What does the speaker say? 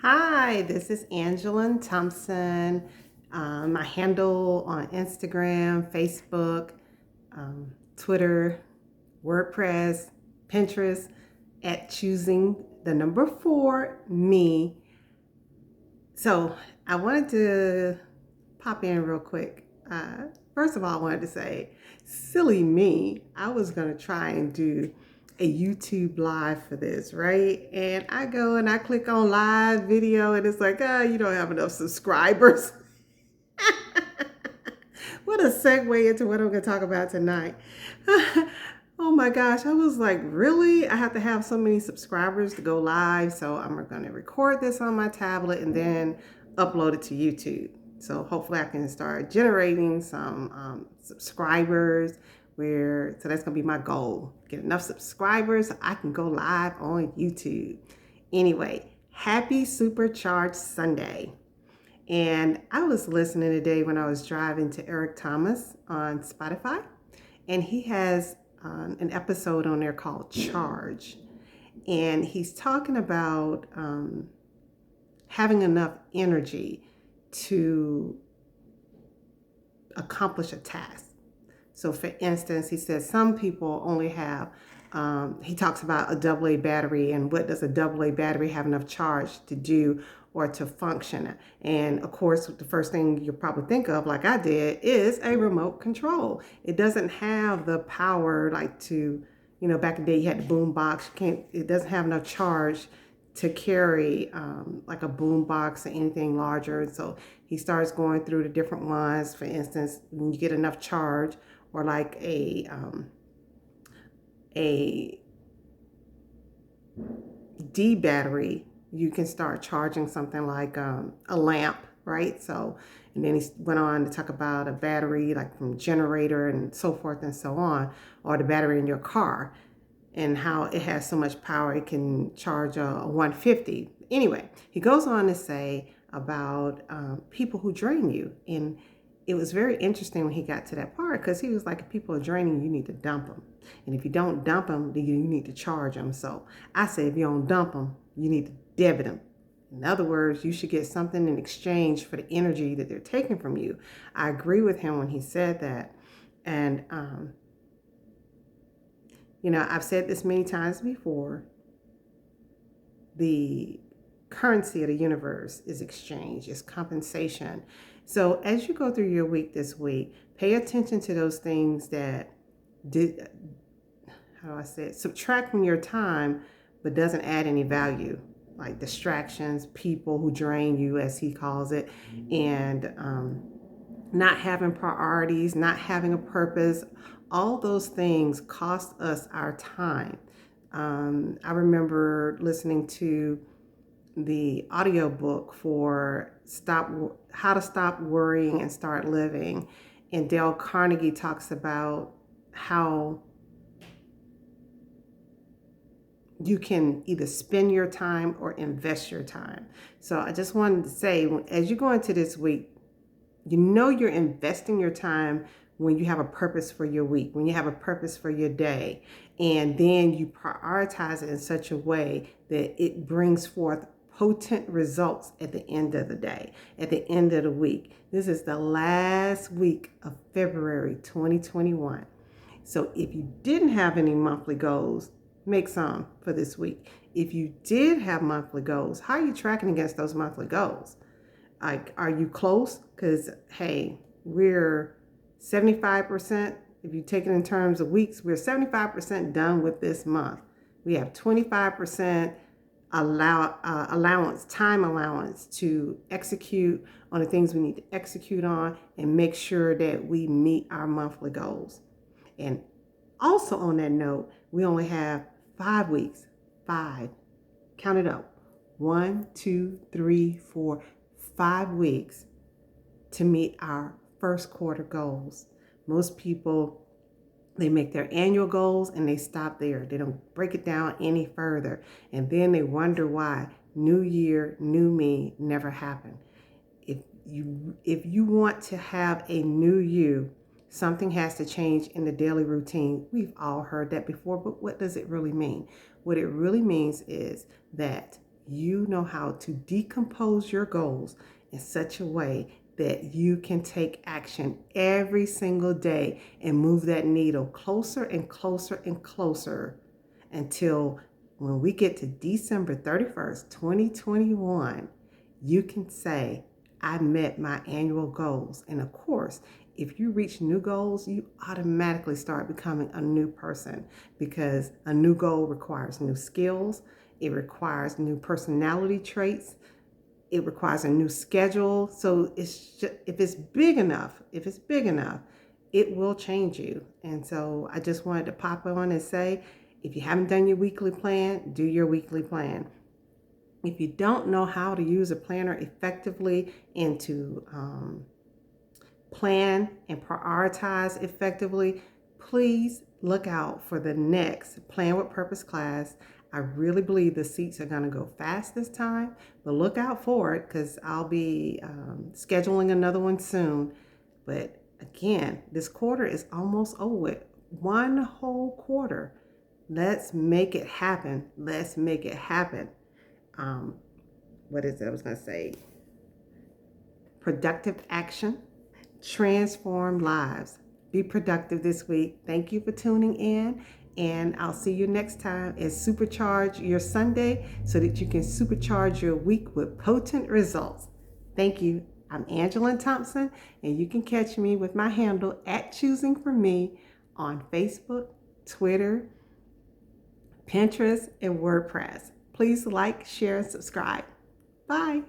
Hi, this is Angela Thompson. My handle on Instagram, Facebook, Twitter, WordPress, Pinterest at choosing the number 4 me. So I wanted to pop in real quick. First of all, I wanted to say, silly me, I was going to try and do a YouTube live for this, right? And I go and I click on live video, and it's like, oh, you don't have enough subscribers. What a segue into what I'm going to talk about tonight. Oh my gosh, I was like, really? I have to have so many subscribers to go live. So I'm going to record this on my tablet and then upload it to YouTube. So hopefully I can start generating some subscribers so that's going to be my goal. Get enough subscribers so I can go live on YouTube. Anyway, happy Supercharged Sunday. And I was listening today when I was driving to Eric Thomas on Spotify, and he has an episode on there called Charge. And he's talking about having enough energy to accomplish a task. So, for instance, he says some people only have, he talks about a AA battery and what does a AA battery have enough charge to do or to function. And of course, the first thing you'll probably think of, like I did, is a remote control. It doesn't have the power like to, back in the day you had the boom box. It doesn't have enough charge to carry like a boom box or anything larger. And so he starts going through the different ones. For instance, when you get enough charge, or like a D battery, you can start charging something like a lamp, right? So, and then he went on to talk about a battery like from generator and so forth and so on, or the battery in your car and how it has so much power it can charge a 150. Anyway, he goes on to say about people who drain you. And it was very interesting when he got to that part, because he was like, if people are draining you, you need to dump them. And if you don't dump them, then you need to charge them. So I say, if you don't dump them, you need to debit them. In other words, you should get something in exchange for the energy that they're taking from you. I agree with him when he said that. And, I've said this many times before. The currency of the universe is exchange, is compensation. So as you go through your week this week, pay attention to those things that subtract from your time, but doesn't add any value, like distractions, people who drain you, as he calls it, and not having priorities, not having a purpose. All those things cost us our time. I remember listening to the audiobook for How to Stop Worrying and Start Living. And Dale Carnegie talks about how you can either spend your time or invest your time. So I just wanted to say, as you go into this week, you're investing your time when you have a purpose for your week, when you have a purpose for your day, and then you prioritize it in such a way that it brings forth potent results at the end of the day, at the end of the week. This is the last week of February 2021. So if you didn't have any monthly goals, make some for this week. If you did have monthly goals, how are you tracking against those monthly goals? Like, are you close? Because, hey, we're 75%. If you take it in terms of weeks, we're 75% done with this month. We have 25% time allowance to execute on the things we need to execute on and make sure that we meet our monthly goals. And also on that note, we only have 5 weeks. 5. Count it up. 1, 2, 3, 4, 5 weeks to meet our first quarter goals. Most people, they make their annual goals and they stop there. They don't break it down any further. And then they wonder why new year, new me never happened. If you want to have a new you, something has to change in the daily routine. We've all heard that before, but what does it really mean? What it really means is that you know how to decompose your goals in such a way that you can take action every single day and move that needle closer and closer and closer until when we get to December 31st, 2021, you can say, I met my annual goals. And of course, if you reach new goals, you automatically start becoming a new person, because a new goal requires new skills. It requires new personality traits. It requires a new schedule. So it's just, if it's big enough, it will change you. And so I just wanted to pop on and say, if you haven't done your weekly plan, do your weekly plan. If you don't know how to use a planner effectively and to plan and prioritize effectively, please look out for the next Plan with Purpose class. I really believe the seats are going to go fast this time, but look out for it, because I'll be scheduling another one soon. But again, this quarter is almost over. One whole quarter. Let's make it happen. Let's make it happen. What is it I was going to say? Productive action, transform lives. Be productive this week. Thank you for tuning in, and I'll see you next time and supercharge your Sunday so that you can supercharge your week with potent results. Thank you. I'm Angela Thompson, and you can catch me with my handle @ChoosingForMe on Facebook, Twitter, Pinterest, and WordPress. Please like, share, and subscribe. Bye.